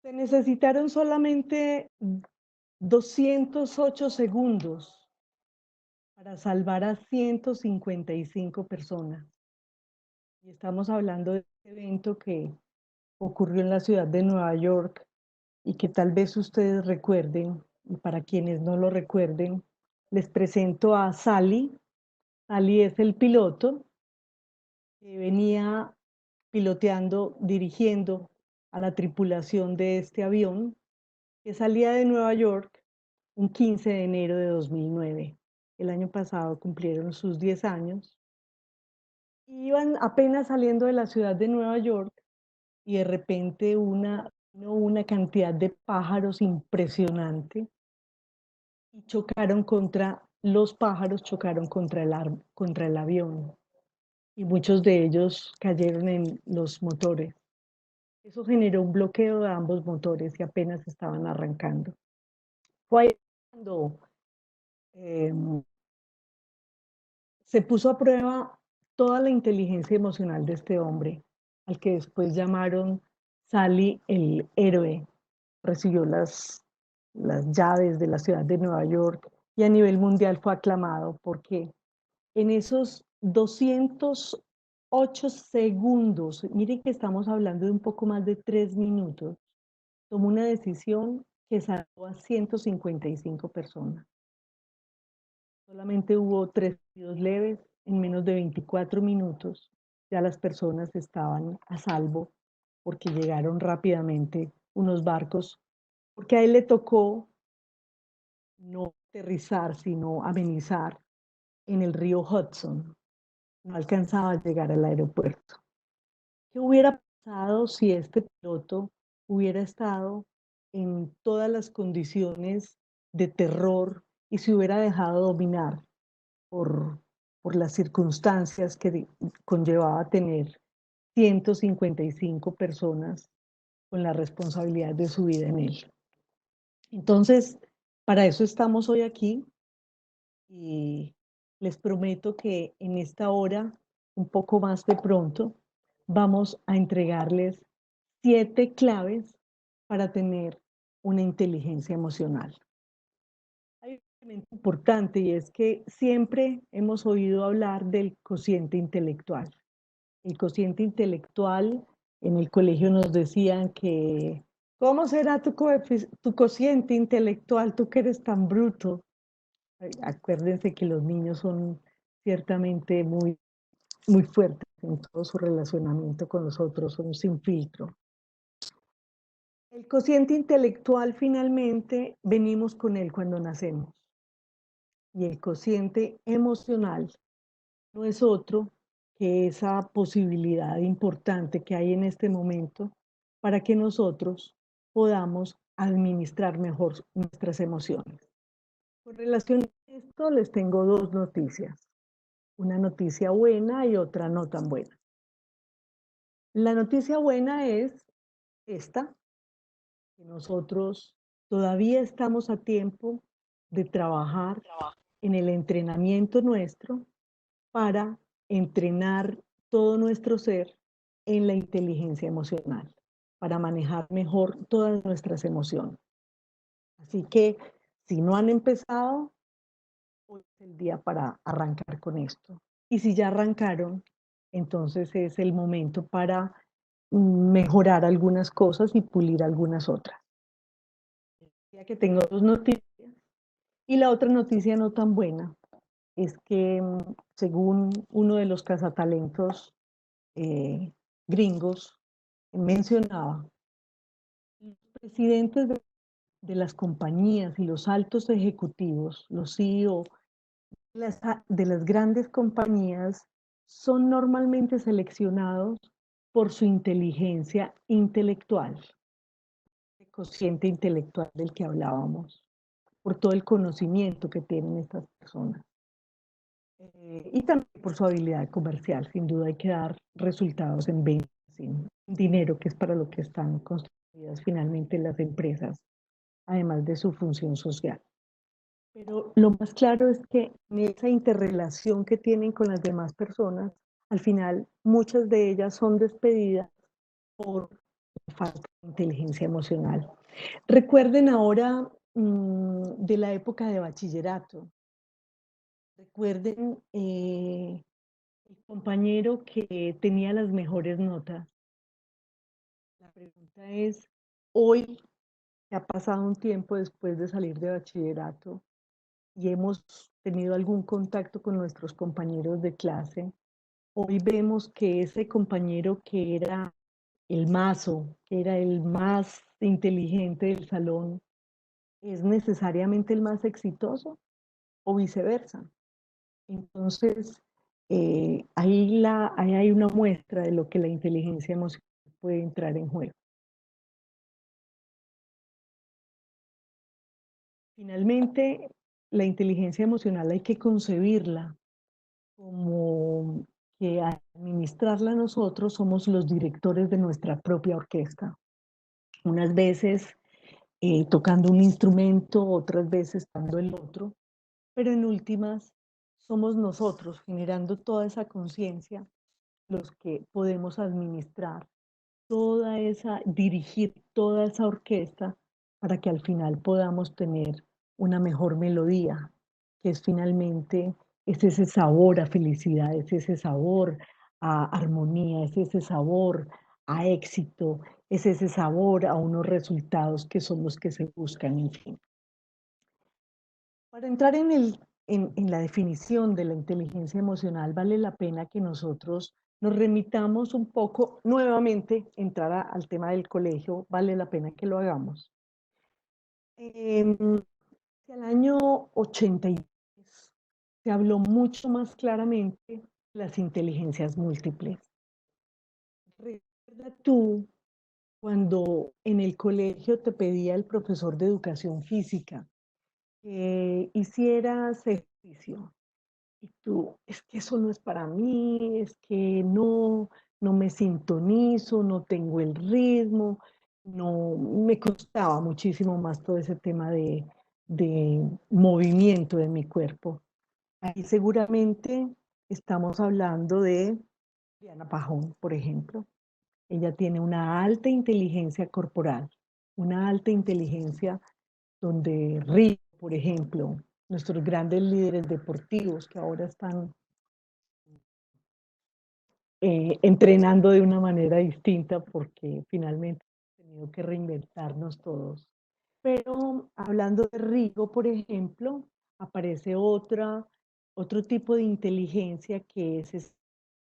Se necesitaron solamente 208 segundos para salvar a 155 personas. Y estamos hablando de este evento que ocurrió en la ciudad de Nueva York y que tal vez ustedes recuerden, y para quienes no lo recuerden, les presento a Sally. Sally es el piloto que venía piloteando, dirigiendo a la tripulación de este avión que salía de Nueva York un 15 de enero de 2009. El año pasado cumplieron sus 10 años. Iban apenas saliendo de la ciudad de Nueva York y de repente una cantidad de pájaros impresionante y chocaron contra los pájaros, chocaron contra el avión y muchos de ellos cayeron en los motores. Eso generó un bloqueo de ambos motores y apenas estaban arrancando. Fue ahí cuando eh, se puso a prueba toda la inteligencia emocional de este hombre, al que después llamaron Sally el héroe. Recibió las llaves de la ciudad de Nueva York y a nivel mundial fue aclamado porque en esos 208 segundos, miren que estamos hablando de un poco más de 3 minutos, tomó una decisión que salvó a 155 personas. Solamente hubo 3 heridos leves en menos de 24 minutos. Ya las personas estaban a salvo porque llegaron rápidamente unos barcos, porque a él le tocó no aterrizar, sino amenizar en el río Hudson. No alcanzaba a llegar al aeropuerto. ¿Qué hubiera pasado si este piloto hubiera estado en todas las condiciones de terror y se hubiera dejado dominar por, por las circunstancias que conllevaba tener 155 personas con la responsabilidad de su vida en él? Entonces, para eso estamos hoy aquí y les prometo que en esta hora, un poco más de pronto, vamos a entregarles 7 claves para tener una inteligencia emocional. Hay un elemento importante y es que siempre hemos oído hablar del cociente intelectual. El cociente intelectual, en el colegio nos decían que, ¿cómo será tu cociente intelectual? Tú que eres tan bruto. Acuérdense que los niños son ciertamente muy fuertes en todo su relacionamiento con los otros, son sin filtro. El cociente intelectual finalmente venimos con él cuando nacemos. Y el cociente emocional no es otro que esa posibilidad importante que hay en este momento para que nosotros podamos administrar mejor nuestras emociones. Con relación a esto, les tengo 2 noticias. Una noticia buena y otra no tan buena. La noticia buena es esta, que nosotros todavía estamos a tiempo de trabajar en el entrenamiento nuestro para entrenar todo nuestro ser en la inteligencia emocional, para manejar mejor todas nuestras emociones. Así que si no han empezado, hoy es el día para arrancar con esto. Y si ya arrancaron, entonces es el momento para mejorar algunas cosas y pulir algunas otras. Ya que tengo 2 noticias. Y la otra noticia no tan buena es que, según uno de los cazatalentos gringos mencionaba, los presidentes de las compañías y los altos ejecutivos, los CEO de las grandes compañías, son normalmente seleccionados por su inteligencia intelectual, el cociente intelectual del que hablábamos, por todo el conocimiento que tienen estas personas. Y también por su habilidad comercial. Sin duda hay que dar resultados en ventas, en dinero, que es para lo que están construidas finalmente las empresas, además de su función social. Pero lo más claro es que en esa interrelación que tienen con las demás personas, al final muchas de ellas son despedidas por falta de inteligencia emocional. Recuerden ahora de la época de bachillerato. Recuerden el compañero que tenía las mejores notas. La pregunta es, hoy, que ha pasado un tiempo después de salir de bachillerato y hemos tenido algún contacto con nuestros compañeros de clase, hoy vemos que ese compañero que era el mazo, que era el más inteligente del salón, es necesariamente el más exitoso o viceversa. Entonces, ahí hay una muestra de lo que la inteligencia emocional puede entrar en juego. Finalmente, la inteligencia emocional hay que concebirla como que al administrarla nosotros somos los directores de nuestra propia orquesta. Unas veces tocando un instrumento, otras veces tocando el otro, pero en últimas somos nosotros generando toda esa conciencia los que podemos administrar dirigir toda esa orquesta para que al final podamos tener una mejor melodía, que es finalmente, es ese sabor a felicidad, es ese sabor a armonía, es ese sabor a éxito, es ese sabor a unos resultados que son los que se buscan, en fin. Para entrar en la definición de la inteligencia emocional, vale la pena que nosotros nos remitamos un poco nuevamente, entrar al tema del colegio, vale la pena que lo hagamos. Hacia el año 83 se habló mucho más claramente de las inteligencias múltiples. ¿Recuerda tú cuando en el colegio te pedía el profesor de educación física que hicieras ejercicio? Y tú, es que eso no es para mí, es que no me sintonizo, no tengo el ritmo, no, me costaba muchísimo más todo ese tema de movimiento de mi cuerpo. Ahí seguramente estamos hablando de Diana Pajón, por ejemplo. Ella tiene una alta inteligencia corporal, una alta inteligencia donde Rick, por ejemplo, nuestros grandes líderes deportivos que ahora están entrenando de una manera distinta porque finalmente hemos tenido que reinventarnos todos. Pero hablando de Rigo, por ejemplo, aparece otro tipo de inteligencia que es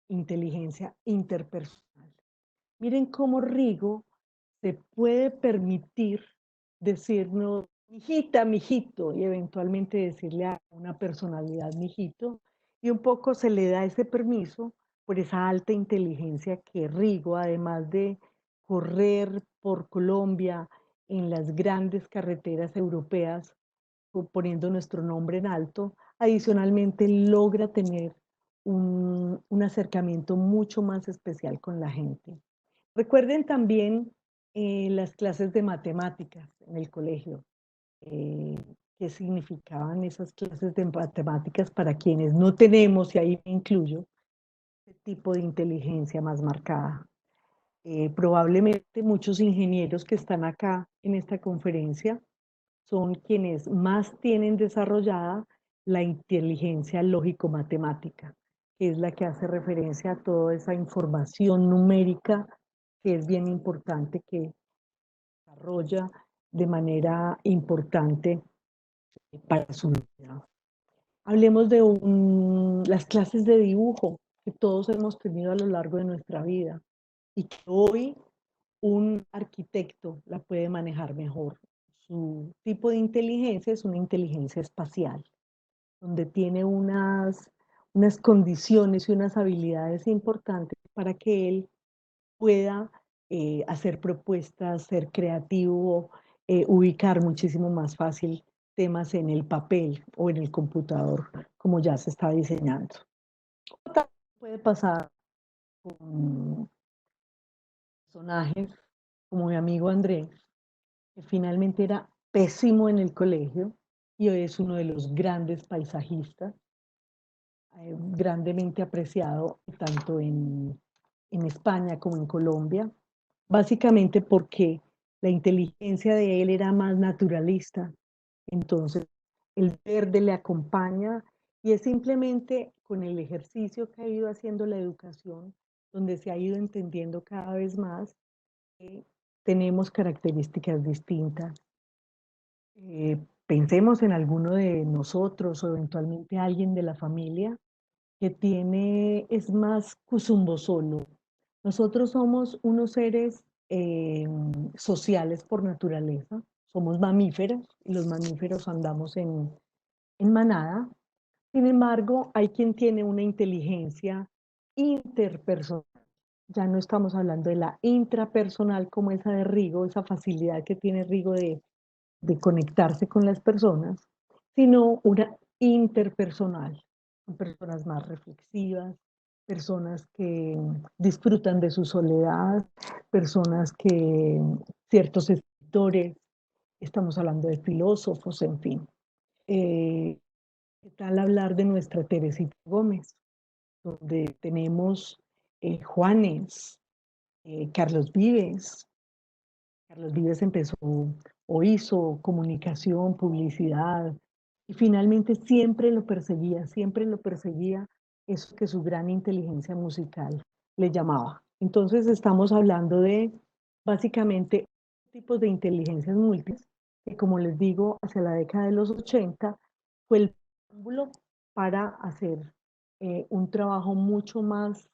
inteligencia interpersonal. Miren cómo Rigo se puede permitir decirnos, mijita, mijito, y eventualmente decirle a una personalidad, mijito, y un poco se le da ese permiso por esa alta inteligencia que Rigo, además de correr por Colombia en las grandes carreteras europeas, poniendo nuestro nombre en alto, adicionalmente logra tener un acercamiento mucho más especial con la gente. Recuerden también las clases de matemáticas en el colegio. ¿Qué significaban esas clases de matemáticas para quienes no tenemos, y ahí me incluyo, este tipo de inteligencia más marcada? Probablemente muchos ingenieros que están acá en esta conferencia son quienes más tienen desarrollada la inteligencia lógico-matemática, que es la que hace referencia a toda esa información numérica que es bien importante, que desarrolla de manera importante para su vida. Hablemos de las clases de dibujo que todos hemos tenido a lo largo de nuestra vida y que hoy un arquitecto la puede manejar mejor. Su tipo de inteligencia es una inteligencia espacial, donde tiene unas condiciones y unas habilidades importantes para que él pueda hacer propuestas, ser creativo, ubicar muchísimo más fácil temas en el papel o en el computador, como ya se está diseñando. También puede pasar con personajes como mi amigo Andrés, que finalmente era pésimo en el colegio y hoy es uno de los grandes paisajistas, grandemente apreciado tanto en España como en Colombia. básicamente porque la inteligencia de él era más naturalista. Entonces, el verde le acompaña y es simplemente con el ejercicio que ha ido haciendo la educación, donde se ha ido entendiendo cada vez más que tenemos características distintas. Pensemos en alguno de nosotros o eventualmente alguien de la familia que es más cusumbo solo. Nosotros somos unos seres sociales por naturaleza, somos mamíferos y los mamíferos andamos en manada. Sin embargo, hay quien tiene una inteligencia interpersonal. Ya no estamos hablando de la intrapersonal como esa de Rigo, esa facilidad que tiene Rigo de conectarse con las personas, sino una interpersonal, son personas más reflexivas, personas que disfrutan de su soledad, personas que ciertos escritores, estamos hablando de filósofos, en fin. ¿Qué tal hablar de nuestra Teresita Gómez, donde tenemos Juanes, Carlos Vives? Carlos Vives empezó o hizo comunicación, publicidad, y finalmente siempre lo perseguía eso que su gran inteligencia musical le llamaba. Entonces estamos hablando de básicamente tipos de inteligencias múltiples, que como les digo, hacia la década de los 80 fue el preámbulo para hacer un trabajo mucho más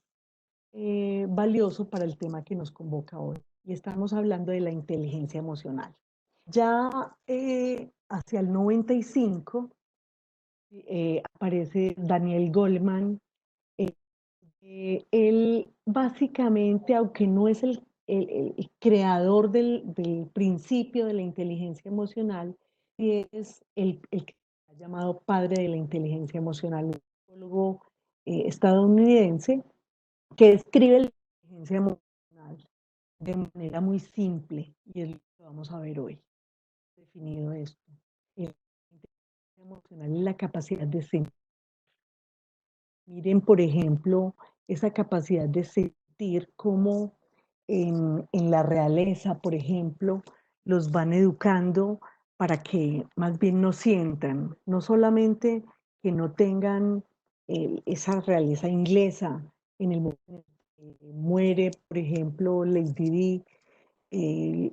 valioso para el tema que nos convoca hoy. Y estamos hablando de la inteligencia emocional. Ya hacia el 95 aparece Daniel Goleman. eh, Él básicamente, aunque no es el creador del principio de la inteligencia emocional, sí es el que se ha llamado padre de la inteligencia emocional, un psicólogo estadounidense que describe la inteligencia emocional de manera muy simple, y es lo que vamos a ver hoy, definido esto. La inteligencia emocional es la capacidad de sentir. Miren, por ejemplo, esa capacidad de sentir cómo en la realeza, por ejemplo, los van educando para que más bien no sientan, no solamente que no tengan esa realeza inglesa en el momento en que muere, por ejemplo, Lady Di,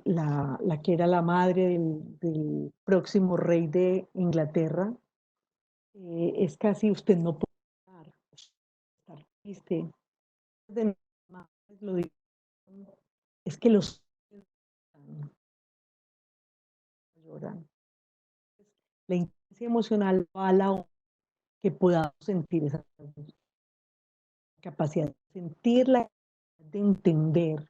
la que era la madre del próximo rey de Inglaterra. Es casi usted no puede estar triste. De mamá, lo digo, es que los lloran. La inteligencia emocional va a la que podamos sentir esa capacidad de sentirla, de entender.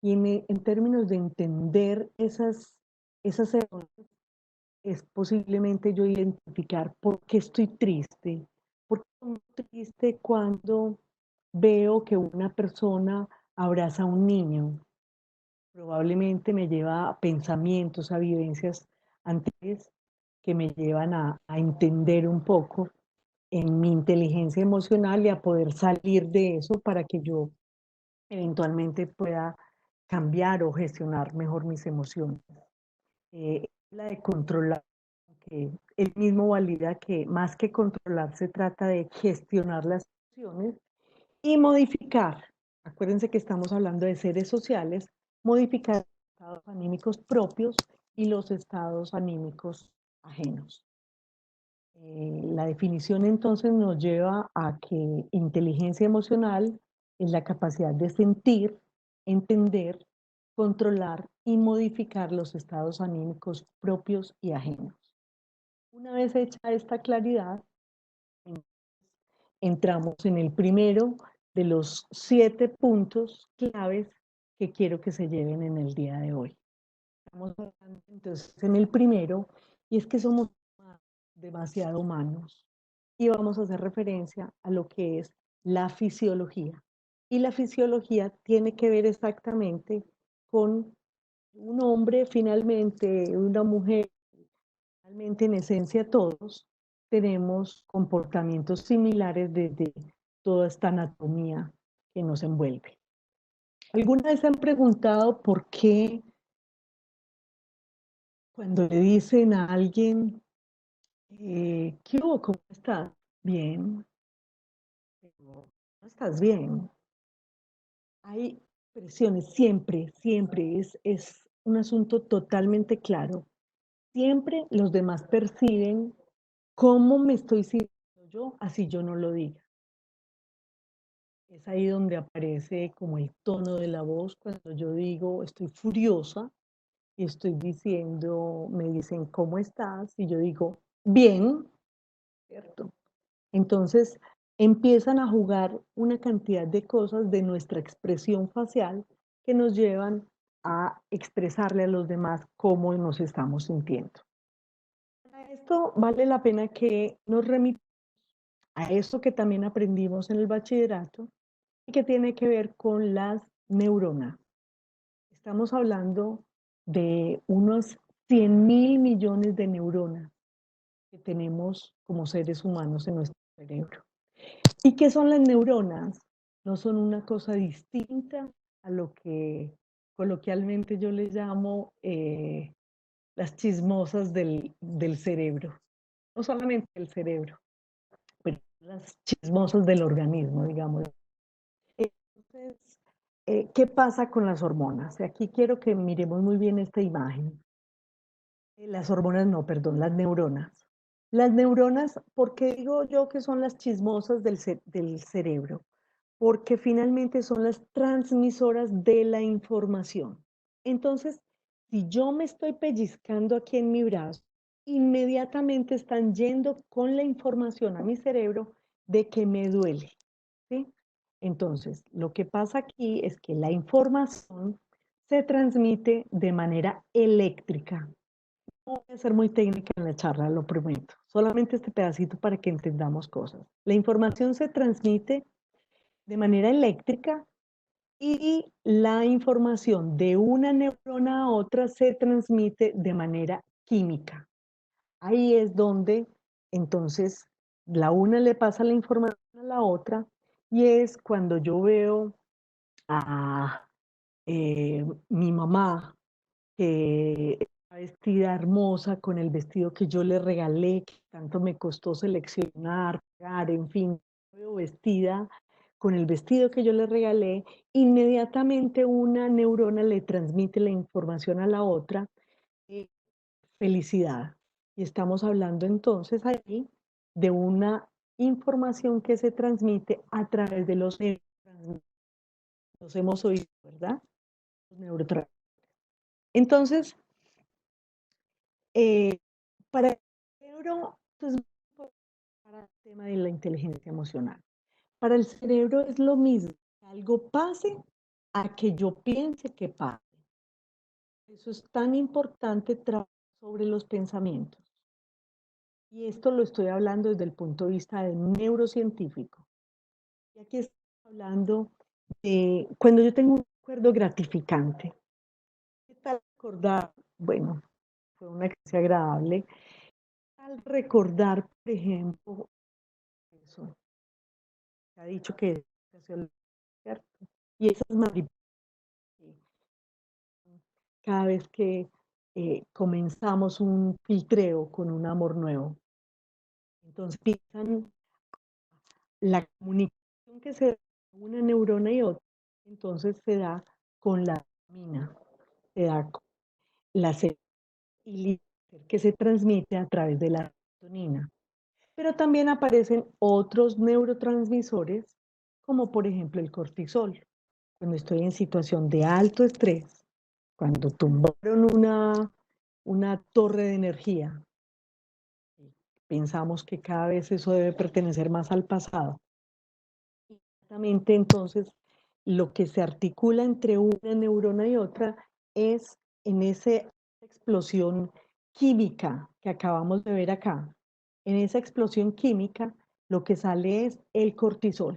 Y en términos de entender esas emociones, es posiblemente yo identificar por qué estoy triste, por qué estoy triste cuando veo que una persona abraza a un niño. Probablemente me lleva a pensamientos, a vivencias anteriores que me llevan a entender un poco en mi inteligencia emocional y a poder salir de eso para que yo eventualmente pueda cambiar o gestionar mejor mis emociones. La de controlar, que él mismo valida que más que controlar se trata de gestionar las emociones y modificar. Acuérdense que estamos hablando de seres sociales, modificar los estados anímicos propios y los estados anímicos ajenos. La definición entonces nos lleva a que inteligencia emocional es la capacidad de sentir, entender, controlar y modificar los estados anímicos propios y ajenos. Una vez hecha esta claridad, entramos en el primero de los 7 puntos claves que quiero que se lleven en el día de hoy. Estamos hablando entonces en el primero, y es que somos demasiado humanos. Y vamos a hacer referencia a lo que es la fisiología. Y la fisiología tiene que ver exactamente con un hombre, finalmente, una mujer, finalmente, en esencia, todos tenemos comportamientos similares desde toda esta anatomía que nos envuelve. ¿Alguna vez se han preguntado por qué cuando le dicen a alguien, ¿qué hubo? ¿Cómo estás? Bien, pero no estás bien. Hay presiones, siempre, siempre, es un asunto totalmente claro. Siempre los demás perciben cómo me estoy sintiendo yo, así yo no lo diga. Es ahí donde aparece como el tono de la voz cuando yo digo estoy furiosa y estoy diciendo, me dicen, ¿cómo estás? Y yo digo, bien, ¿cierto? Entonces empiezan a jugar una cantidad de cosas de nuestra expresión facial que nos llevan a expresarle a los demás cómo nos estamos sintiendo. Para esto vale la pena que nos remitamos a esto que también aprendimos en el bachillerato y que tiene que ver con las neuronas. Estamos hablando de unos 100.000 millones de neuronas que tenemos como seres humanos en nuestro cerebro. ¿Y qué son las neuronas? No son una cosa distinta a lo que coloquialmente yo les llamo las chismosas del cerebro. No solamente del cerebro, pero las chismosas del organismo, digamos. Entonces, ¿qué pasa con las hormonas? Aquí quiero que miremos muy bien esta imagen. Las hormonas no, perdón, las neuronas. Las neuronas, ¿por qué digo yo que son las chismosas del cerebro? Porque finalmente son las transmisoras de la información. Entonces, si yo me estoy pellizcando aquí en mi brazo, inmediatamente están yendo con la información a mi cerebro de que me duele, ¿sí? Entonces, lo que pasa aquí es que la información se transmite de manera eléctrica. No voy a ser muy técnica en la charla, lo prometo. Solamente este pedacito para que entendamos cosas. La información se transmite de manera eléctrica y la información de una neurona a otra se transmite de manera química. Ahí es donde entonces la una le pasa la información a la otra y es cuando yo veo a mi mamá que está vestida hermosa con el vestido que yo le regalé, que tanto me costó seleccionar, pagar, en fin, veo vestida con el vestido que yo le regalé, inmediatamente una neurona le transmite la información a la otra, eh, felicidad. Y estamos hablando entonces ahí de una información que se transmite a través de los neurotransmisores. Los hemos oído, ¿verdad? Los neurotransmisores. Entonces, Eh, para el cerebro, esto es muy importante para el tema de la inteligencia emocional. Para el cerebro es lo mismo, que algo pase a que yo piense que pase. Eso es tan importante trabajar sobre los pensamientos. Y esto lo estoy hablando desde el punto de vista de neurocientífico. Y aquí estoy hablando de cuando yo tengo un recuerdo gratificante. ¿Qué tal recordar? Bueno, fue una experiencia agradable. Al recordar, por ejemplo, eso, se ha dicho que es cierto. Y esas mariposas, cada vez que comenzamos un filtreo con un amor nuevo. Entonces, piensan la comunicación que se da de una neurona y otra, entonces se da con la dopamina, se da con la serotonina que se transmite a través de la serotonina. Pero también aparecen otros neurotransmisores, como por ejemplo el cortisol. Cuando estoy en situación de alto estrés, cuando tumbaron una torre de energía, pensamos que cada vez eso debe pertenecer más al pasado. Exactamente, entonces, lo que se articula entre una neurona y otra es en esa explosión química que acabamos de ver acá. En esa explosión química, lo que sale es el cortisol.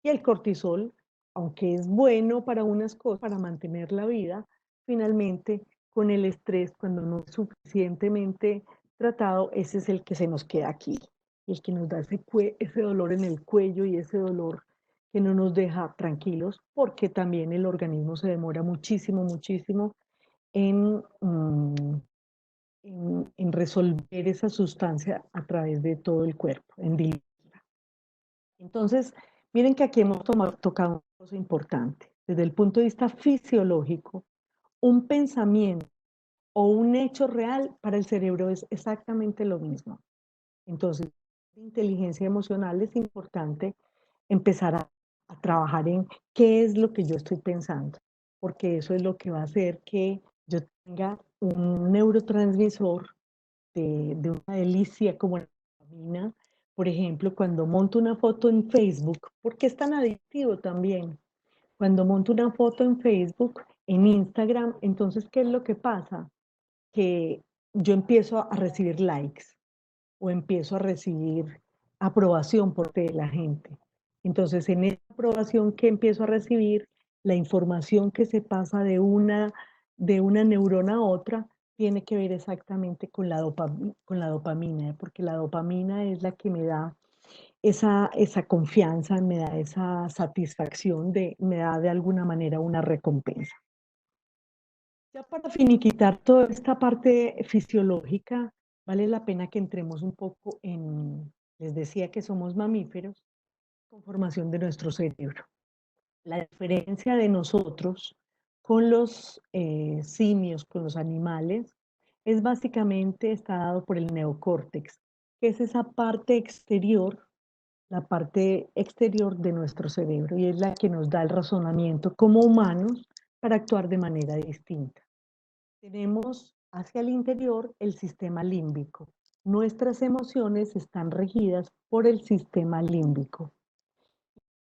Y el cortisol, aunque es bueno para unas cosas, para mantener la vida, finalmente con el estrés, cuando no es suficientemente tratado, ese es el que se nos queda aquí, el que nos da ese dolor en el cuello y ese dolor que no nos deja tranquilos, porque también el organismo se demora muchísimo, muchísimo en, en resolver esa sustancia a través de todo el cuerpo, en diluirla. Entonces, miren que aquí hemos tocado una cosa importante. Desde el punto de vista fisiológico, un pensamiento o un hecho real para el cerebro es exactamente lo mismo. Entonces, inteligencia emocional es importante empezar a trabajar en qué es lo que yo estoy pensando, porque eso es lo que va a hacer que yo tenga un neurotransmisor de una delicia como la dopamina. Por ejemplo, cuando monto una foto en Facebook, porque es tan adictivo también. Cuando monto una foto en Facebook, en Instagram, entonces, ¿qué es lo que pasa? Que yo empiezo a recibir likes o empiezo a recibir aprobación por parte de la gente. Entonces, en esa aprobación que empiezo a recibir, la información que se pasa de una neurona a otra tiene que ver exactamente con con la dopamina, porque la dopamina es la que me da esa confianza, me da esa satisfacción, me da de alguna manera una recompensa. Ya para finiquitar toda esta parte fisiológica, vale la pena que entremos un poco les decía que somos mamíferos, conformación de nuestro cerebro. La diferencia de nosotros con los simios, con los animales, es básicamente está dado por el neocórtex, que es esa parte exterior, la parte exterior de nuestro cerebro, y es la que nos da el razonamiento como humanos para actuar de manera distinta. Tenemos hacia el interior el sistema límbico. Nuestras emociones están regidas por el sistema límbico.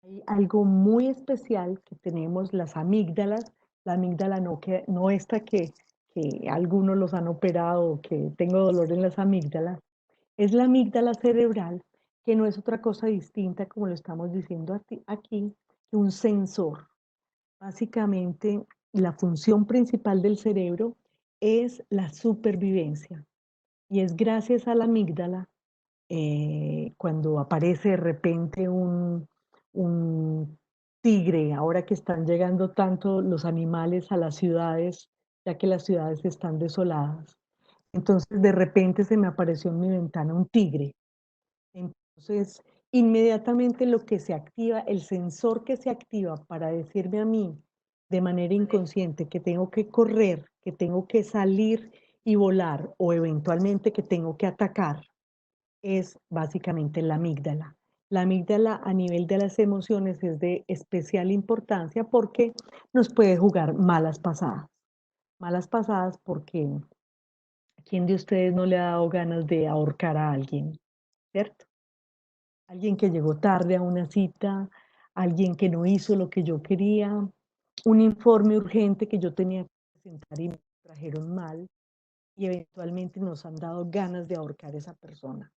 Hay algo muy especial que tenemos las amígdalas, la amígdala no esta que algunos los han operado, que tengo dolor en las amígdalas, es la amígdala cerebral, que no es otra cosa distinta, como lo estamos diciendo aquí, que un sensor. Básicamente, la función principal del cerebro es la supervivencia. Y es gracias a la amígdala, cuando aparece de repente un tigre, ahora que están llegando tanto los animales a las ciudades, ya que las ciudades están desoladas. Entonces, de repente se me apareció en mi ventana un tigre. Entonces, inmediatamente lo que se activa, el sensor que se activa para decirme a mí de manera inconsciente que tengo que correr, que tengo que salir y volar o eventualmente que tengo que atacar, es básicamente la amígdala. La amígdala a nivel de las emociones es de especial importancia porque nos puede jugar malas pasadas. Malas pasadas porque ¿a quién de ustedes no le ha dado ganas de ahorcar a alguien? ¿Cierto? Alguien que llegó tarde a una cita, alguien que no hizo lo que yo quería, un informe urgente que yo tenía que presentar y me trajeron mal y eventualmente nos han dado ganas de ahorcar a esa persona.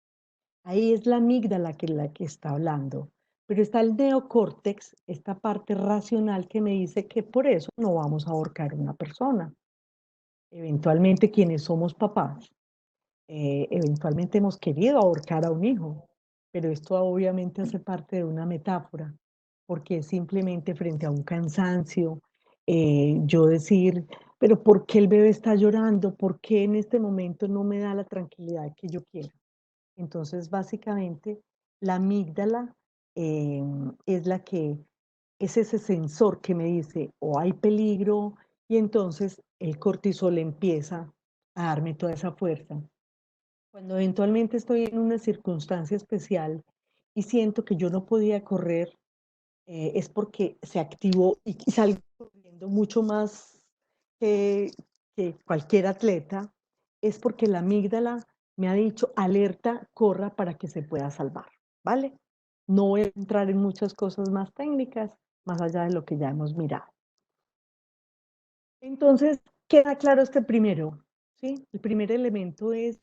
Ahí es la amígdala la que está hablando, pero está el neocórtex, esta parte racional que me dice que por eso no vamos a ahorcar a una persona. Eventualmente quienes somos papás, eventualmente hemos querido ahorcar a un hijo, pero esto obviamente hace parte de una metáfora, porque es simplemente frente a un cansancio, yo decir, pero ¿por qué el bebé está llorando? ¿Por qué en este momento no me da la tranquilidad que yo quiero? Entonces, básicamente, la amígdala es la que es ese sensor que me dice o hay peligro y entonces el cortisol empieza a darme toda esa fuerza. Cuando eventualmente estoy en una circunstancia especial y siento que yo no podía correr, es porque se activó y salgo corriendo mucho más que, que cualquier atleta, es porque la amígdala me ha dicho alerta, corra para que se pueda salvar, ¿vale? No voy a entrar en muchas cosas más técnicas, más allá de lo que ya hemos mirado. Entonces, queda claro este primero, ¿sí? El primer elemento es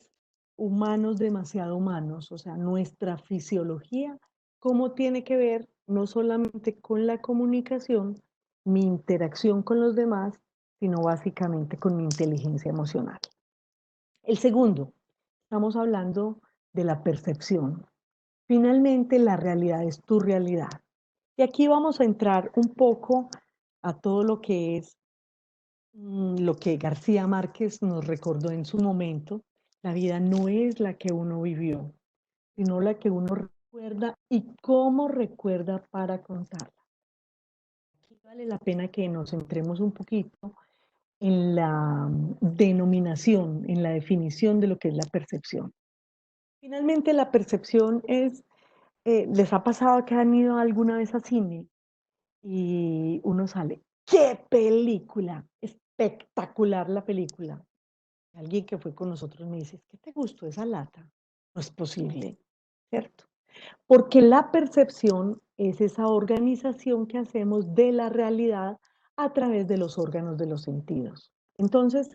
humanos demasiado humanos, o sea, nuestra fisiología, cómo tiene que ver no solamente con la comunicación, mi interacción con los demás, sino básicamente con mi inteligencia emocional. El segundo, estamos hablando de la percepción. Finalmente, la realidad es tu realidad. Y aquí vamos a entrar un poco a todo lo que es lo que García Márquez nos recordó en su momento. La vida no es la que uno vivió, sino la que uno recuerda y cómo recuerda para contarla. Aquí vale la pena que nos centremos un poquito en la denominación, en la definición de lo que es la percepción. Finalmente, la percepción es, ¿les ha pasado que han ido alguna vez a cine y uno sale? ¡Qué película! Espectacular la película. Alguien que fue con nosotros me dice, ¿qué te gustó esa lata? No es posible, ¿cierto? Porque la percepción es esa organización que hacemos de la realidad a través de los órganos de los sentidos. Entonces,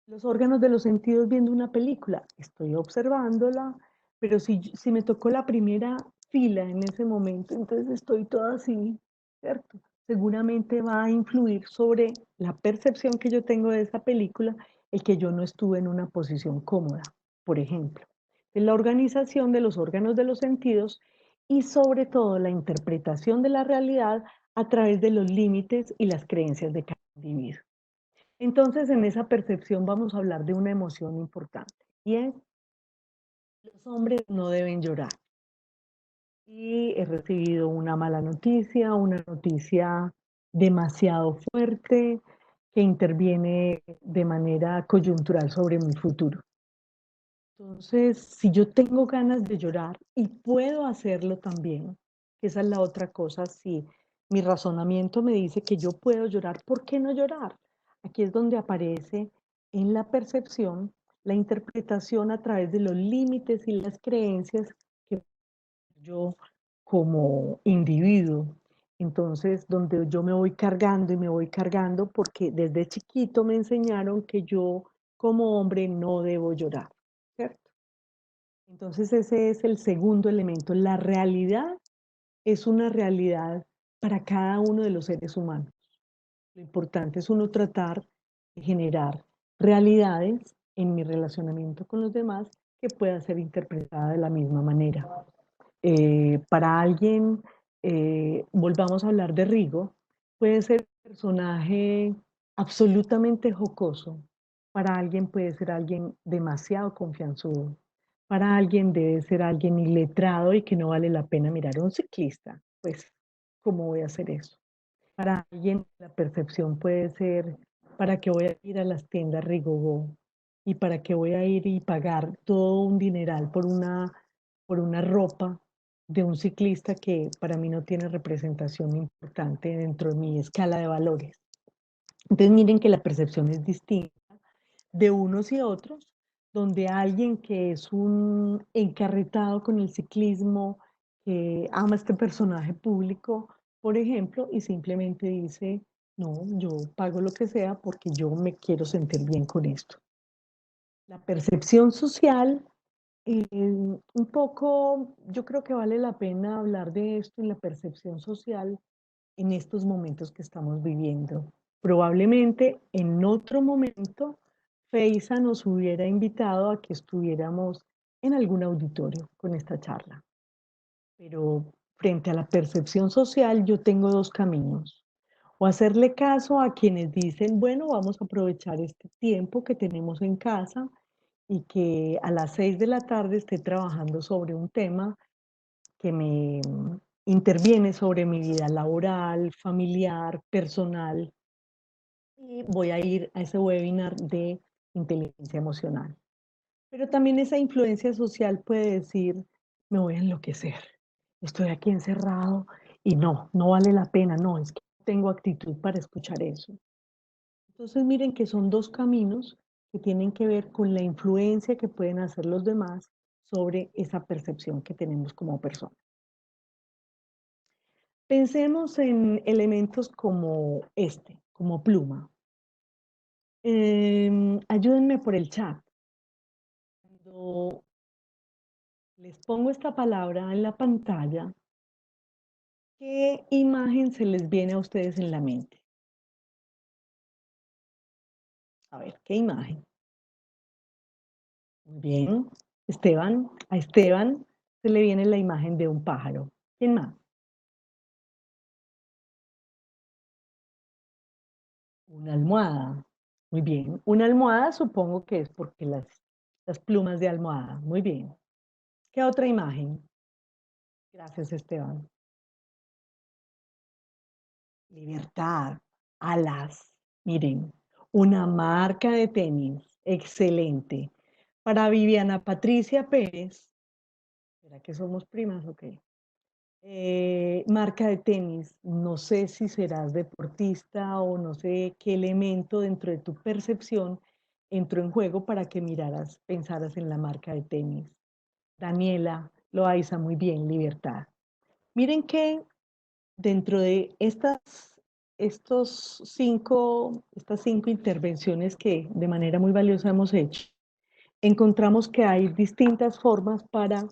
los órganos de los sentidos viendo una película, estoy observándola, pero si me tocó la primera fila en ese momento, entonces estoy toda así, ¿cierto? Seguramente va a influir sobre la percepción que yo tengo de esa película, el que yo no estuve en una posición cómoda, por ejemplo. En la organización de los órganos de los sentidos y sobre todo la interpretación de la realidad a través de los límites y las creencias de cada individuo. Entonces, en esa percepción vamos a hablar de una emoción importante y es, los hombres no deben llorar. Y he recibido una noticia demasiado fuerte que interviene de manera coyuntural sobre mi futuro. Entonces, si yo tengo ganas de llorar y puedo hacerlo también, esa es la otra cosa, si mi razonamiento me dice que yo puedo llorar, ¿por qué no llorar? Aquí es donde aparece en la percepción la interpretación a través de los límites y las creencias que yo como individuo. Entonces, donde yo me voy cargando y me voy cargando porque desde chiquito me enseñaron que yo como hombre no debo llorar, ¿cierto? Entonces ese es el segundo elemento. La realidad es una realidad para cada uno de los seres humanos. Lo importante es uno tratar de generar realidades en mi relacionamiento con los demás que pueda ser interpretada de la misma manera. Para alguien, volvamos a hablar de Rigo, puede ser un personaje absolutamente jocoso. Para alguien puede ser alguien demasiado confianzudo. Para alguien debe ser alguien iletrado y que no vale la pena mirar a un ciclista. Pues, ¿cómo voy a hacer eso? Para alguien la percepción puede ser, ¿para qué voy a ir a las tiendas Rigogo? ¿Y para qué voy a ir y pagar todo un dineral por una ropa de un ciclista que para mí no tiene representación importante dentro de mi escala de valores? Entonces miren que la percepción es distinta de unos y otros, donde alguien que es un encarretado con el ciclismo, que ama este personaje público, por ejemplo, y simplemente dice, no, yo pago lo que sea porque yo me quiero sentir bien con esto. La percepción social, un poco, yo creo que vale la pena hablar de esto en la percepción social en estos momentos que estamos viviendo. Probablemente en otro momento, Feisa nos hubiera invitado a que estuviéramos en algún auditorio con esta charla. Pero frente a la percepción social, yo tengo dos caminos. O hacerle caso a quienes dicen, bueno, vamos a aprovechar este tiempo que tenemos en casa y que a las 6 de la tarde esté trabajando sobre un tema que me interviene sobre mi vida laboral, familiar, personal, y voy a ir a ese webinar de inteligencia emocional. Pero también esa influencia social puede decir, me voy a enloquecer, estoy aquí encerrado y no, no vale la pena, no, es que no tengo actitud para escuchar eso. Entonces miren que son dos caminos que tienen que ver con la influencia que pueden hacer los demás sobre esa percepción que tenemos como personas. Pensemos en elementos como este, como pluma. Ayúdenme por el chat. Cuando les pongo esta palabra en la pantalla, ¿qué imagen se les viene a ustedes en la mente? A ver, ¿qué imagen? Muy bien. Esteban, a Esteban se le viene la imagen de un pájaro. ¿Quién más? Una almohada. Muy bien. Una almohada supongo que es porque las plumas de almohada. Muy bien. ¿Qué otra imagen? Gracias, Esteban. Libertad, alas. Miren, una marca de tenis. Excelente. Para Viviana Patricia Pérez. ¿Será que somos primas o qué? Marca de tenis. No sé si serás deportista o no sé qué elemento dentro de tu percepción entró en juego para que miraras, pensaras en la marca de tenis. Daniela Loaiza, muy bien, libertad. Miren que dentro de estas cinco intervenciones que de manera muy valiosa hemos hecho, encontramos que hay distintas formas para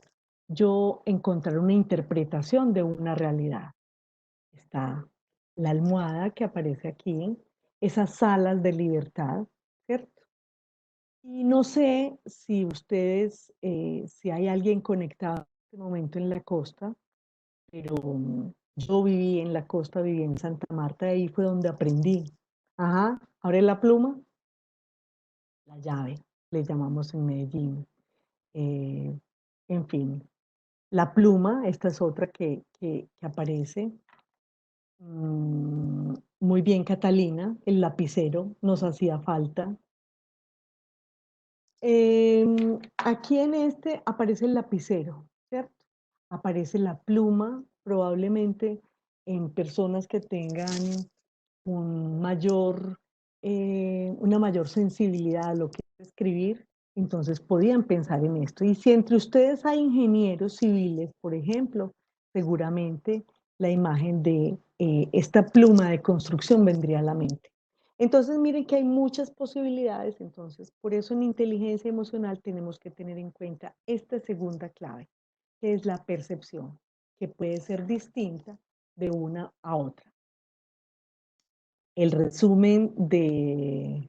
yo encontrar una interpretación de una realidad. Está la almohada que aparece aquí, esas salas de libertad, ¿cierto? Y no sé si ustedes, si hay alguien conectado en este momento en la costa, pero yo viví en la costa, viví en Santa Marta, ahí fue donde aprendí. Ajá, abre la pluma, la llave, le llamamos en Medellín. Eh, en fin, la pluma, esta es otra que aparece. Muy bien, Catalina, el lapicero nos hacía falta. Aquí en este aparece el lapicero, ¿cierto? Aparece la pluma, probablemente en personas que tengan un mayor, una mayor sensibilidad a lo que es escribir, entonces podían pensar en esto. Y si entre ustedes hay ingenieros civiles, por ejemplo, seguramente la imagen de esta pluma de construcción vendría a la mente. Entonces, miren que hay muchas posibilidades, entonces, por eso en inteligencia emocional tenemos que tener en cuenta esta segunda clave, que es la percepción, que puede ser distinta de una a otra. El resumen de,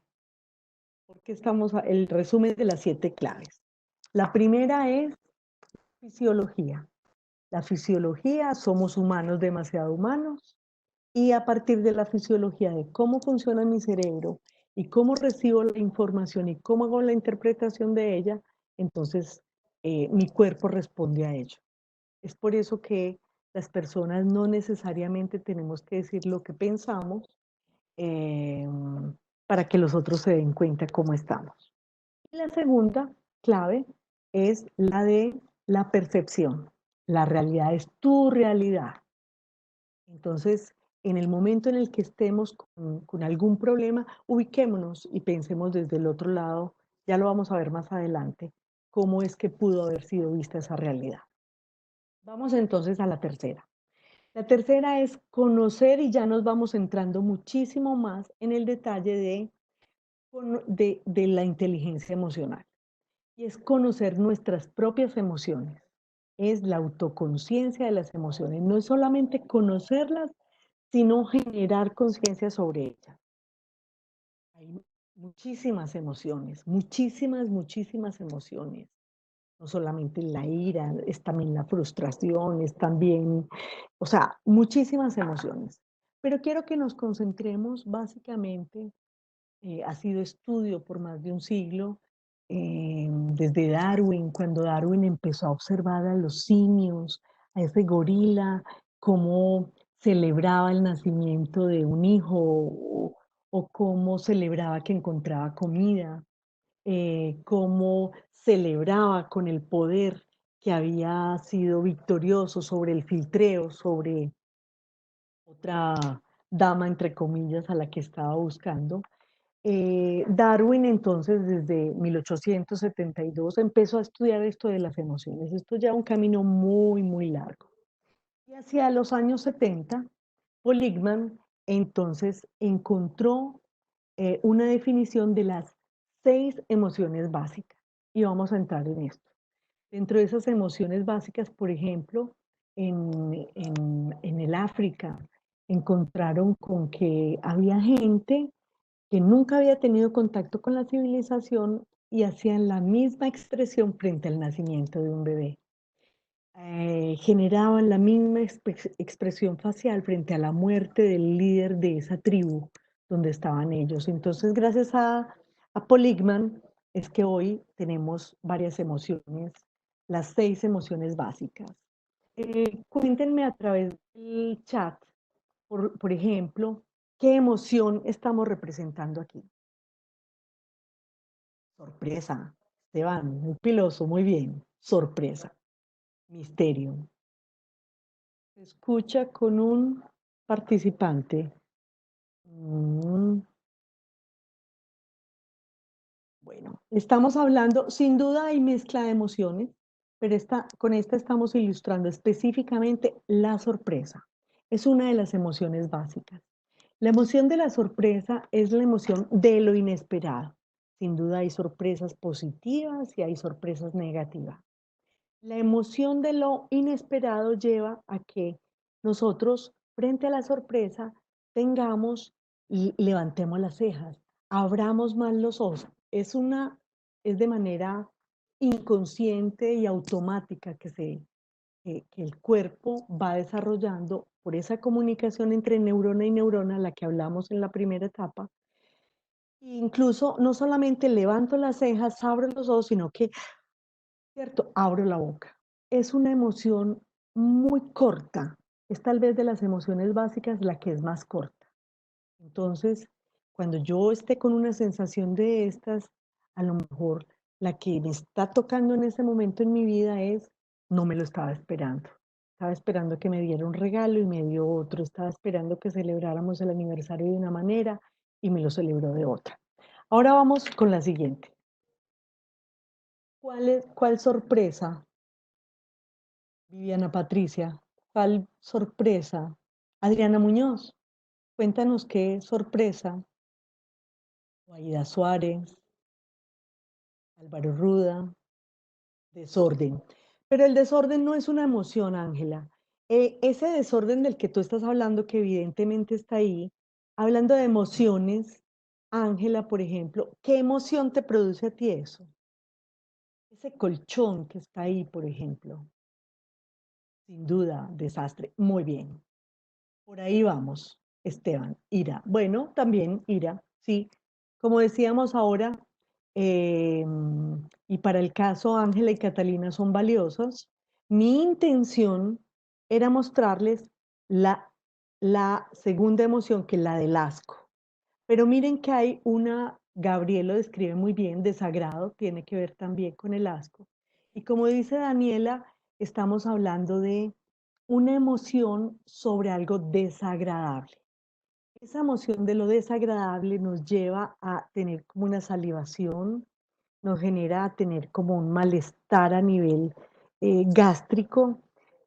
el resumen de las 7 claves. La primera es fisiología. La fisiología, somos humanos demasiado humanos, y a partir de la fisiología de cómo funciona mi cerebro y cómo recibo la información y cómo hago la interpretación de ella, entonces mi cuerpo responde a ello. Es por eso que las personas no necesariamente tenemos que decir lo que pensamos eh, para que los otros se den cuenta cómo estamos. Y la segunda clave es la de la percepción. La realidad es tu realidad. Entonces, en el momento en el que estemos con algún problema, ubiquémonos y pensemos desde el otro lado, ya lo vamos a ver más adelante, cómo es que pudo haber sido vista esa realidad. Vamos entonces a la tercera. La tercera es conocer, y ya nos vamos entrando muchísimo más en el detalle de la inteligencia emocional. Y es conocer nuestras propias emociones. Es la autoconciencia de las emociones. No es solamente conocerlas, sino generar conciencia sobre ellas. Hay muchísimas emociones, muchísimas emociones. No solamente la ira, es también la frustración, es también, o sea, muchísimas emociones. Pero quiero que nos concentremos básicamente, ha sido estudio por más de un siglo, desde Darwin, cuando Darwin empezó a observar a los simios, a ese gorila, cómo celebraba el nacimiento de un hijo o cómo celebraba que encontraba comida, cómo celebraba con el poder que había sido victorioso sobre el filtreo, sobre otra dama, entre comillas, a la que estaba buscando. Darwin entonces desde 1872 empezó a estudiar esto de las emociones. Esto ya un camino muy largo. Y hacia los años 70, Polygman entonces encontró una definición de las 6 emociones básicas. Y vamos a entrar en esto. Dentro de esas emociones básicas, por ejemplo, en el África, encontraron con que había gente que nunca había tenido contacto con la civilización y hacían la misma expresión frente al nacimiento de un bebé. Generaban la misma expresión facial frente a la muerte del líder de esa tribu donde estaban ellos. Entonces, gracias a Poligman, es que hoy tenemos varias emociones, las 6 emociones básicas. Cuéntenme a través del chat, por ejemplo, ¿qué emoción estamos representando aquí? Sorpresa. Esteban, muy piloso, muy bien. Sorpresa. Misterio. Escucha con un participante. Bueno, estamos hablando, sin duda hay mezcla de emociones, pero con esta estamos ilustrando específicamente la sorpresa. Es una de las emociones básicas. La emoción de la sorpresa es la emoción de lo inesperado. Sin duda hay sorpresas positivas y hay sorpresas negativas. La emoción de lo inesperado lleva a que nosotros, frente a la sorpresa, tengamos y levantemos las cejas, abramos más los ojos. Es de manera inconsciente y automática que el cuerpo va desarrollando por esa comunicación entre neurona y neurona, la que hablamos en la primera etapa. Incluso no solamente levanto las cejas, abro los ojos, sino que, cierto, abro la boca. Es una emoción muy corta. Es tal vez de las emociones básicas la que es más corta. Entonces, cuando yo esté con una sensación de estas, a lo mejor la que me está tocando en ese momento en mi vida es, no me lo estaba esperando. Estaba esperando que me diera un regalo y me dio otro. Estaba esperando que celebráramos el aniversario de una manera y me lo celebró de otra. Ahora vamos con la siguiente. ¿Cuál sorpresa, Viviana Patricia? ¿Cuál sorpresa? Adriana Muñoz, cuéntanos qué sorpresa. Aida Suárez, Álvaro Ruda, desorden. Pero el desorden no es una emoción, Ángela. Ese desorden del que tú estás hablando, que evidentemente está ahí, hablando de emociones, Ángela, por ejemplo, ¿qué emoción te produce a ti eso? Ese colchón que está ahí, por ejemplo. Sin duda, desastre. Muy bien. Por ahí vamos, Esteban. Ira. Bueno, también ira, sí. Como decíamos ahora, y para el caso Ángela y Catalina son valiosos, mi intención era mostrarles la segunda emoción, que es la del asco. Pero miren que hay Gabriel lo describe muy bien, desagrado, tiene que ver también con el asco. Y como dice Daniela, estamos hablando de una emoción sobre algo desagradable. Esa emoción de lo desagradable nos lleva a tener como una salivación, nos genera a tener como un malestar a nivel gástrico,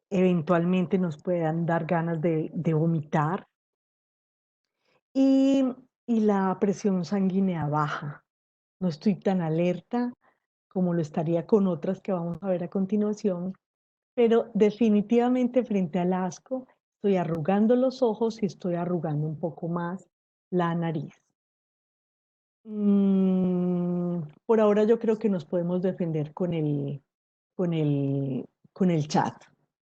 eventualmente nos puedan dar ganas de vomitar y, y la presión sanguínea baja. No estoy tan alerta como lo estaría con otras que vamos a ver a continuación, pero definitivamente frente al asco estoy arrugando los ojos y estoy arrugando un poco más la nariz. Por ahora yo creo que nos podemos defender con con el chat.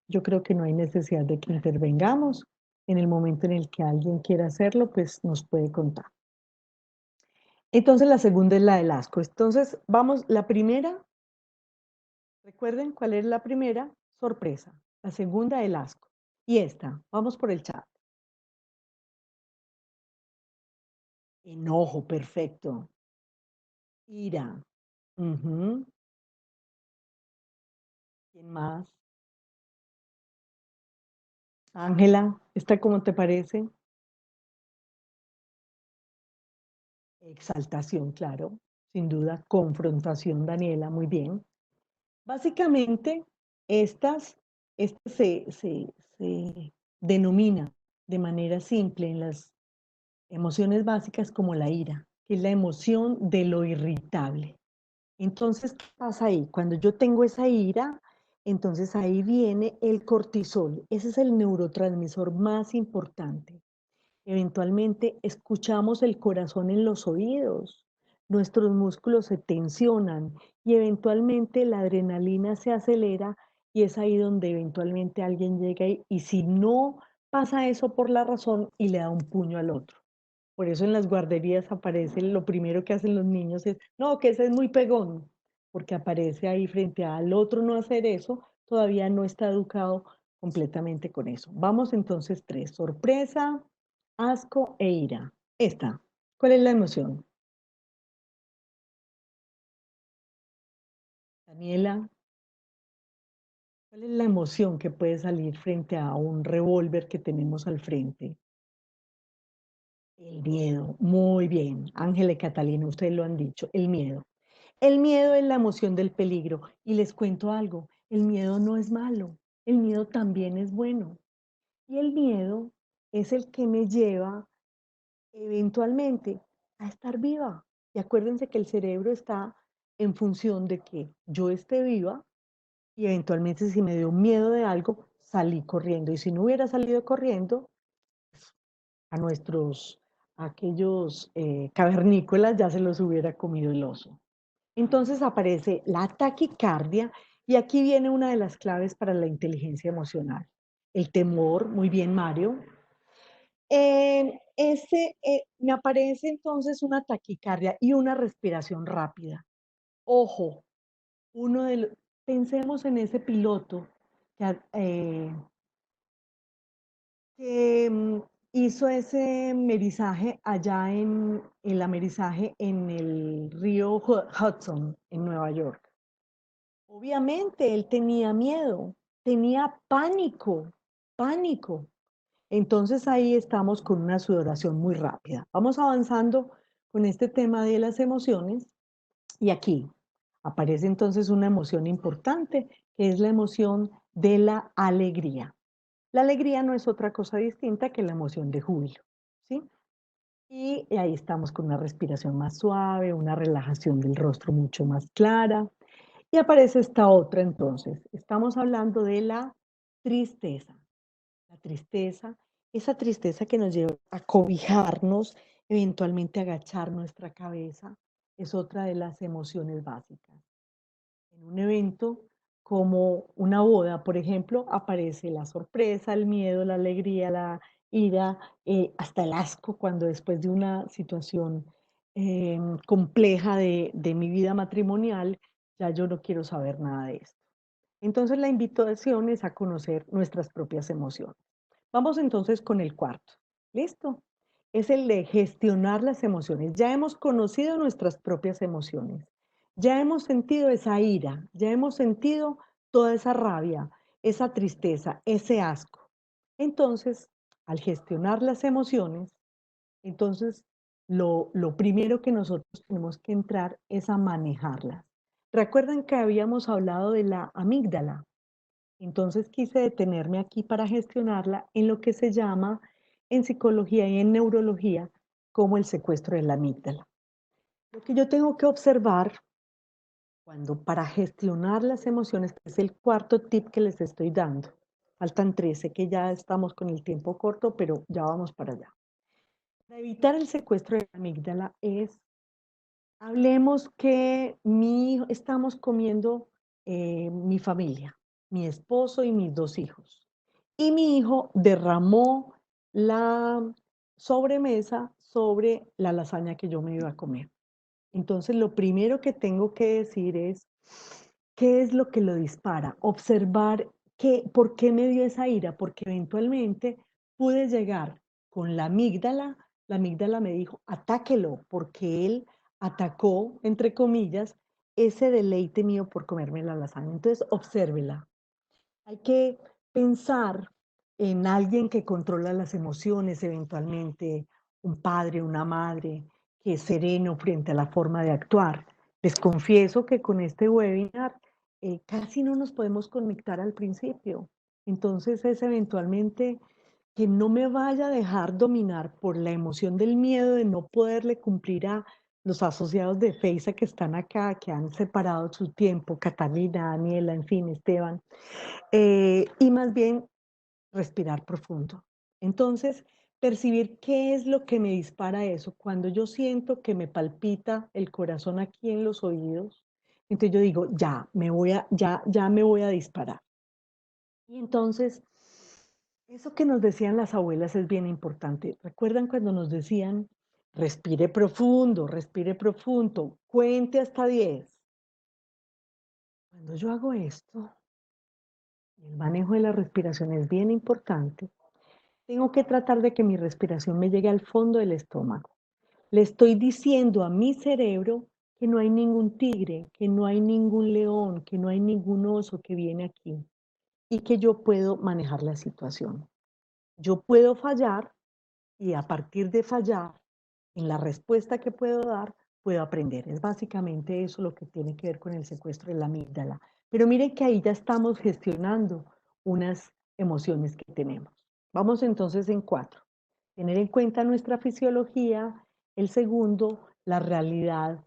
Yo creo que no hay necesidad de que intervengamos. En el momento en el que alguien quiera hacerlo, pues nos puede contar. Entonces la segunda es la del asco. Entonces vamos, la primera, recuerden cuál es la primera, sorpresa. La segunda, el asco. Y esta, vamos por el chat. Enojo, perfecto. Ira. Ujú. ¿Quién más? Ángela, ¿esta cómo te parece? Exaltación, claro, sin duda. Confrontación, Daniela, muy bien. Básicamente, estas se denomina de manera simple en las emociones básicas como la ira, que es la emoción de lo irritable. Entonces, ¿qué pasa ahí? Cuando yo tengo esa ira, entonces ahí viene el cortisol. Ese es el neurotransmisor más importante. Eventualmente escuchamos el corazón en los oídos, nuestros músculos se tensionan y eventualmente la adrenalina se acelera y es ahí donde eventualmente alguien llega y si no pasa eso por la razón y le da un puño al otro. Por eso en las guarderías aparece, lo primero que hacen los niños es, no, que ese es muy pegón, porque aparece ahí frente al otro no hacer eso, todavía no está educado completamente con eso. Vamos entonces tres, sorpresa, asco e ira. Esta, ¿cuál es la emoción? Daniela, ¿cuál es la emoción que puede salir frente a un revólver que tenemos al frente? El miedo, muy bien. Ángela y Catalina, ustedes lo han dicho, el miedo. El miedo es la emoción del peligro. Y les cuento algo, el miedo no es malo, el miedo también es bueno. Y el miedo es el que me lleva eventualmente a estar viva. Y acuérdense que el cerebro está en función de que yo esté viva y eventualmente si me dio miedo de algo, salí corriendo. Y si no hubiera salido corriendo, a nuestros, a aquellos cavernícolas ya se los hubiera comido el oso. Entonces aparece la taquicardia y aquí viene una de las claves para la inteligencia emocional. El temor, muy bien Mario. Me aparece entonces una taquicardia y una respiración rápida. Ojo, uno de los, pensemos en ese piloto que, que hizo ese merizaje allá en el amerizaje en el río Hudson, en Nueva York. Obviamente él tenía miedo, tenía pánico, pánico. Entonces ahí estamos con una sudoración muy rápida. Vamos avanzando con este tema de las emociones y aquí aparece entonces una emoción importante, que es la emoción de la alegría. La alegría no es otra cosa distinta que la emoción de júbilo, ¿sí? Y ahí estamos con una respiración más suave, una relajación del rostro mucho más clara. Y aparece esta otra entonces. Estamos hablando de la tristeza. La tristeza, esa tristeza que nos lleva a cobijarnos, eventualmente a agachar nuestra cabeza, es otra de las emociones básicas. En un evento como una boda, por ejemplo, aparece la sorpresa, el miedo, la alegría, la ira, hasta el asco cuando después de una situación compleja de mi vida matrimonial, ya yo no quiero saber nada de esto. Entonces la invitación es a conocer nuestras propias emociones. Vamos entonces con el cuarto. ¿Listo? Es el de gestionar las emociones. Ya hemos conocido nuestras propias emociones. Ya hemos sentido esa ira, ya hemos sentido toda esa rabia, esa tristeza, ese asco. Entonces, al gestionar las emociones, entonces lo primero que nosotros tenemos que entrar es a manejarlas. ¿Recuerdan que habíamos hablado de la amígdala? Entonces quise detenerme aquí para gestionarla en lo que se llama en psicología y en neurología como el secuestro de la amígdala. Lo que yo tengo que observar cuando para gestionar las emociones, que es el cuarto tip que les estoy dando, faltan 13, que ya estamos con el tiempo corto, pero ya vamos para allá. Para evitar el secuestro de la amígdala es, hablemos que estamos comiendo mi familia, mi esposo y mis dos hijos. Y mi hijo derramó la sobremesa sobre la lasaña que yo me iba a comer. Entonces, lo primero que tengo que decir es, ¿qué es lo que lo dispara? Observar por qué me dio esa ira, porque eventualmente pude llegar con la amígdala me dijo, atáquelo, porque él atacó, entre comillas, ese deleite mío por comerme la lasaña. Entonces, obsérvela. Hay que pensar en alguien que controla las emociones eventualmente, un padre, una madre, que es sereno frente a la forma de actuar. Les confieso que con este webinar casi no nos podemos conectar al principio. Entonces es eventualmente que no me vaya a dejar dominar por la emoción del miedo de no poderle cumplir a los asociados de FEISA que están acá, que han separado su tiempo, Catalina, Daniela, en fin, Esteban, y más bien respirar profundo. Entonces, percibir qué es lo que me dispara eso. Cuando yo siento que me palpita el corazón aquí en los oídos, entonces yo digo, ya me voy a disparar. Y entonces, eso que nos decían las abuelas es bien importante. ¿Recuerdan cuando nos decían Respire profundo, cuente hasta 10. Cuando yo hago esto, el manejo de la respiración es bien importante. Tengo que tratar de que mi respiración me llegue al fondo del estómago. Le estoy diciendo a mi cerebro que no hay ningún tigre, que no hay ningún león, que no hay ningún oso que viene aquí y que yo puedo manejar la situación. Yo puedo fallar y a partir de fallar, en la respuesta que puedo dar, puedo aprender. Es básicamente eso lo que tiene que ver con el secuestro de la amígdala. Pero miren que ahí ya estamos gestionando unas emociones que tenemos. Vamos entonces en 4. Tener en cuenta nuestra fisiología. El segundo, la realidad.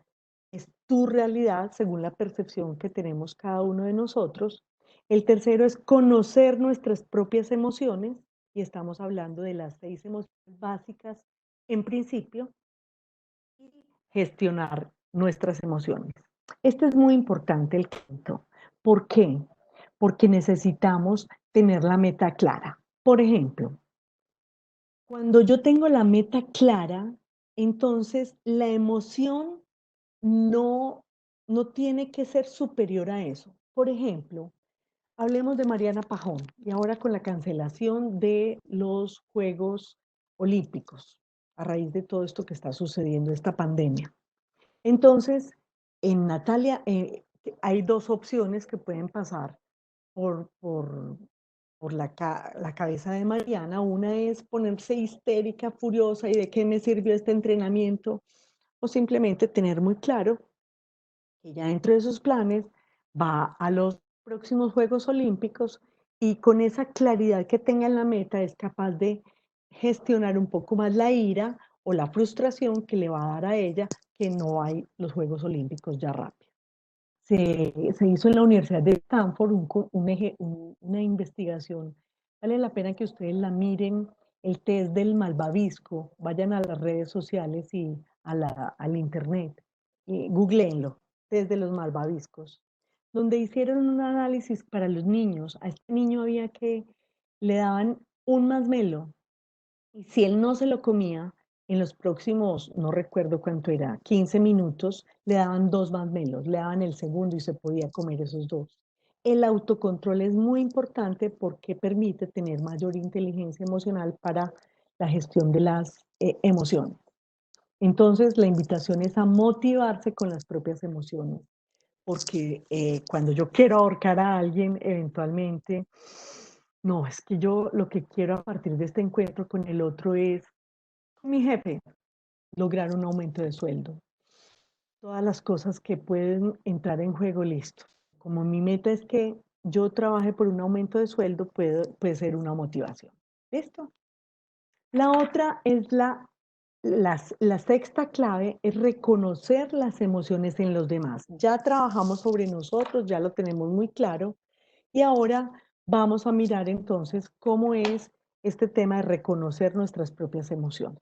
Es tu realidad según la percepción que tenemos cada uno de nosotros. El tercero es conocer nuestras propias emociones. Y estamos hablando de las 6 emociones básicas en principio. Y gestionar nuestras emociones. Este es muy importante, el quinto. ¿Por qué? Porque necesitamos tener la meta clara. Por ejemplo, cuando yo tengo la meta clara, entonces la emoción no tiene que ser superior a eso. Por ejemplo, hablemos de Mariana Pajón y ahora con la cancelación de los Juegos Olímpicos a raíz de todo esto que está sucediendo, esta pandemia. Entonces, en Natalia hay 2 opciones que pueden pasar por, por, por la cabeza de Mariana. Una es ponerse histérica, furiosa y de qué me sirvió este entrenamiento, o simplemente tener muy claro que ya dentro de sus planes va a los próximos Juegos Olímpicos y con esa claridad que tenga en la meta es capaz de gestionar un poco más la ira o la frustración que le va a dar a ella que no hay los Juegos Olímpicos ya rápido. Se hizo en la Universidad de Stanford una investigación. Vale la pena que ustedes la miren, el test del malvavisco. Vayan a las redes sociales y al internet. Y googleenlo, test de los malvaviscos. Donde hicieron un análisis para los niños. A este niño había que le daban un masmelo y si él no se lo comía, en los próximos, no recuerdo cuánto era, 15 minutos, le daban 2 masmelos, le daban el segundo y se podía comer esos 2. El autocontrol es muy importante porque permite tener mayor inteligencia emocional para la gestión de las emociones. Entonces, la invitación es a motivarse con las propias emociones, porque cuando yo quiero ahorcar a alguien, eventualmente, no, es que yo lo que quiero a partir de este encuentro con el otro es mi jefe, lograr un aumento de sueldo. Todas las cosas que pueden entrar en juego, listo. Como mi meta es que yo trabaje por un aumento de sueldo, puede ser una motivación. ¿Listo? La otra es la sexta clave, es reconocer las emociones en los demás. Ya trabajamos sobre nosotros, ya lo tenemos muy claro, y ahora vamos a mirar entonces cómo es este tema de reconocer nuestras propias emociones.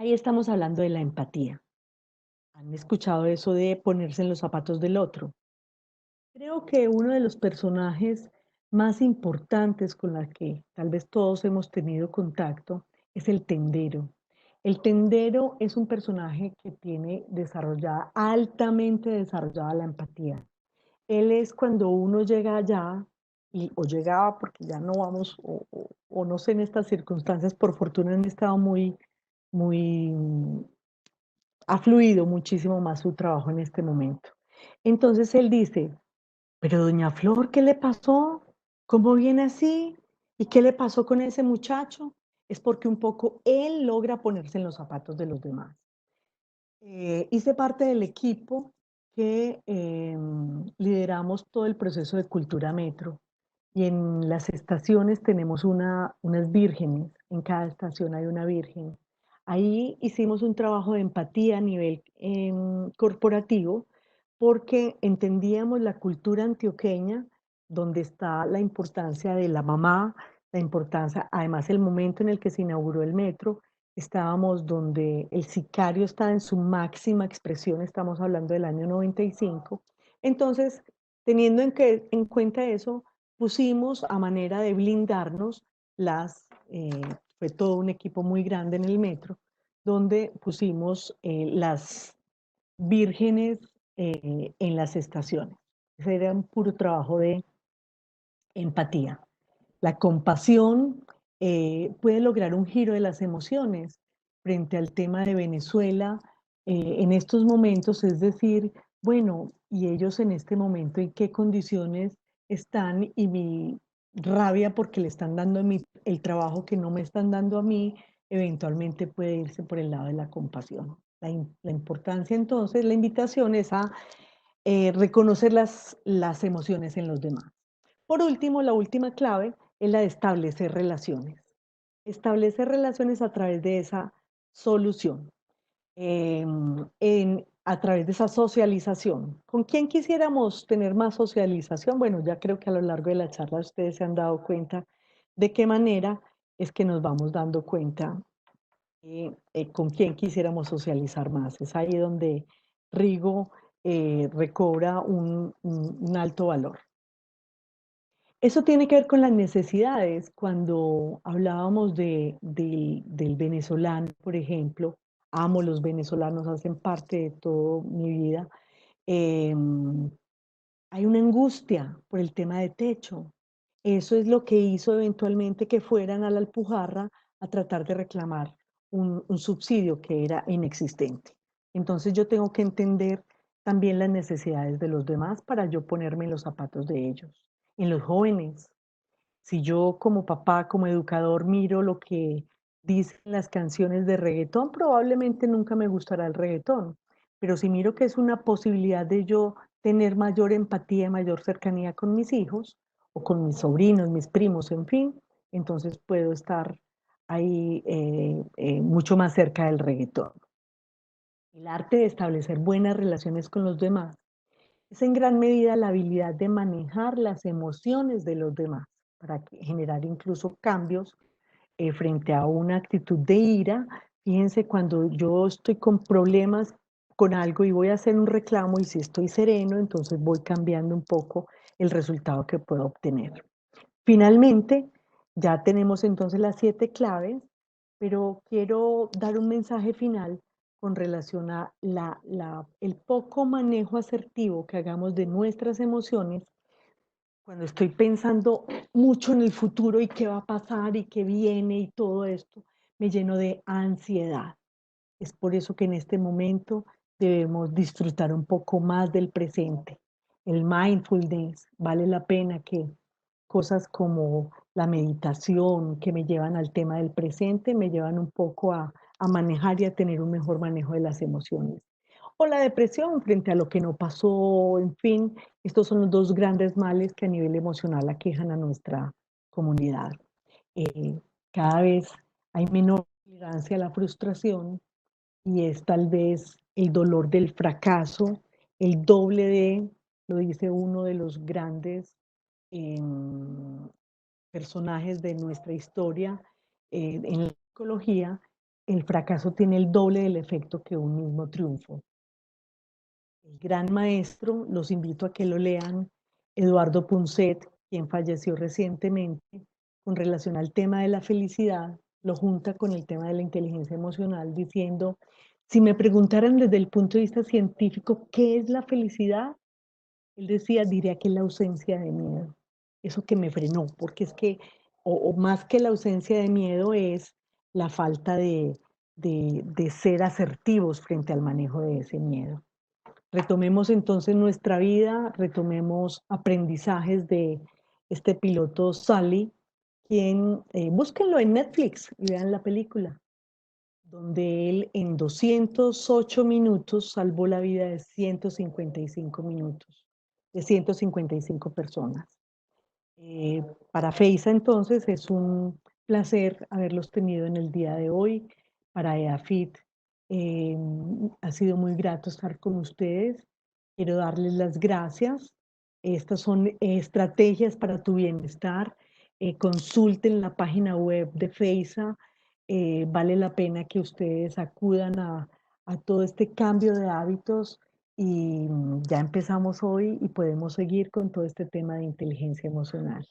Ahí estamos hablando de la empatía. ¿Han escuchado eso de ponerse en los zapatos del otro? Creo que uno de los personajes más importantes con la que tal vez todos hemos tenido contacto es el tendero. El tendero es un personaje que tiene desarrollada, altamente desarrollada la empatía. Él es cuando uno llega allá, o llegaba porque ya no vamos, o no sé en estas circunstancias, por fortuna han estado muy ha fluido muchísimo más su trabajo en este momento. Entonces él dice, pero doña Flor, ¿qué le pasó? ¿Cómo viene así? ¿Y qué le pasó con ese muchacho? Es porque un poco él logra ponerse en los zapatos de los demás. Hice parte del equipo que lideramos todo el proceso de Cultura Metro y en las estaciones tenemos unas vírgenes, en cada estación hay una virgen. Ahí hicimos un trabajo de empatía a nivel corporativo porque entendíamos la cultura antioqueña, donde está la importancia de la mamá, la importancia, además el momento en el que se inauguró el metro, estábamos donde el sicario está en su máxima expresión, estamos hablando del año 95. Entonces, teniendo en cuenta eso, pusimos a manera de blindarnos fue todo un equipo muy grande en el metro, donde pusimos las vírgenes en las estaciones. Ese era un puro trabajo de empatía. La compasión puede lograr un giro de las emociones frente al tema de Venezuela en estos momentos, es decir, bueno, y ellos en este momento en qué condiciones están y mi rabia porque le están dando el trabajo que no me están dando a mí, eventualmente puede irse por el lado de la compasión. La importancia entonces, la invitación es a reconocer las emociones en los demás. Por último, la última clave es la de establecer relaciones. Establecer relaciones a través de esa solución, a través de esa socialización. ¿Con quién quisiéramos tener más socialización? Bueno, ya creo que a lo largo de la charla ustedes se han dado cuenta de qué manera es que nos vamos dando cuenta con quién quisiéramos socializar más. Es ahí donde Rigo recobra un alto valor. Eso tiene que ver con las necesidades. Cuando hablábamos del venezolano, por ejemplo, amo los venezolanos, hacen parte de toda mi vida. Hay una angustia por el tema de techo. Eso es lo que hizo eventualmente que fueran a la Alpujarra a tratar de reclamar un subsidio que era inexistente. Entonces yo tengo que entender también las necesidades de los demás para yo ponerme en los zapatos de ellos. En los jóvenes, si yo como papá, como educador, miro lo que dicen las canciones de reggaetón, probablemente nunca me gustará el reggaetón, pero si miro que es una posibilidad de yo tener mayor empatía, mayor cercanía con mis hijos o con mis sobrinos, mis primos, en fin, entonces puedo estar ahí mucho más cerca del reggaetón. El arte de establecer buenas relaciones con los demás es en gran medida la habilidad de manejar las emociones de los demás para generar incluso cambios frente a una actitud de ira. Fíjense, cuando yo estoy con problemas con algo y voy a hacer un reclamo y si estoy sereno, entonces voy cambiando un poco el resultado que puedo obtener. Finalmente, ya tenemos entonces las 7 claves, pero quiero dar un mensaje final con relación a el poco manejo asertivo que hagamos de nuestras emociones cuando estoy pensando mucho en el futuro y qué va a pasar y qué viene y todo esto, me lleno de ansiedad. Es por eso que en este momento debemos disfrutar un poco más del presente. El mindfulness, vale la pena que cosas como la meditación que me llevan al tema del presente, me llevan un poco a manejar y a tener un mejor manejo de las emociones. O la depresión frente a lo que no pasó, en fin, estos son los dos grandes males que a nivel emocional aquejan a nuestra comunidad. Eh, Cada vez hay menor tolerancia a la frustración y es tal vez el dolor del fracaso, el doble de, lo dice uno de los grandes eh, personajes de nuestra historia en la psicología, el fracaso tiene el doble del efecto que un mismo triunfo. El gran maestro, los invito a que lo lean, Eduardo Punset, quien falleció recientemente, con relación al tema de la felicidad, lo junta con el tema de la inteligencia emocional, diciendo, si me preguntaran desde el punto de vista científico qué es la felicidad, él decía, diría que es la ausencia de miedo. Eso que me frenó, porque es que, o más que la ausencia de miedo, es la falta de ser asertivos frente al manejo de ese miedo. Retomemos entonces nuestra vida, retomemos aprendizajes de este piloto Sully, quien, búsquenlo en Netflix y vean la película, donde él en 208 minutos salvó la vida de 155 minutos, de 155 personas. Para FEISA entonces es un placer haberlos tenido en el día de hoy. Para EAFIT ha sido muy grato estar con ustedes. Quiero darles las gracias. Estas son estrategias para tu bienestar. Consulten la página web de FEISA. Vale la pena que ustedes acudan a todo este cambio de hábitos y ya empezamos hoy y podemos seguir con todo este tema de inteligencia emocional.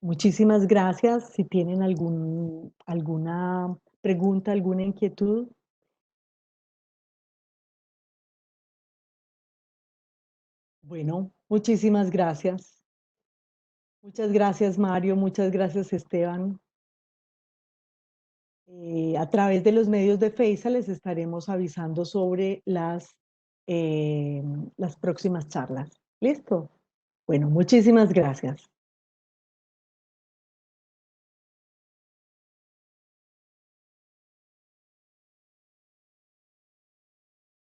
Muchísimas gracias. Si tienen alguna pregunta, alguna inquietud, Bueno, muchísimas gracias. Muchas gracias, Mario. Muchas gracias, Esteban. A través de los medios de FEISA les estaremos avisando sobre eh, las próximas charlas. ¿Listo? Bueno, muchísimas gracias.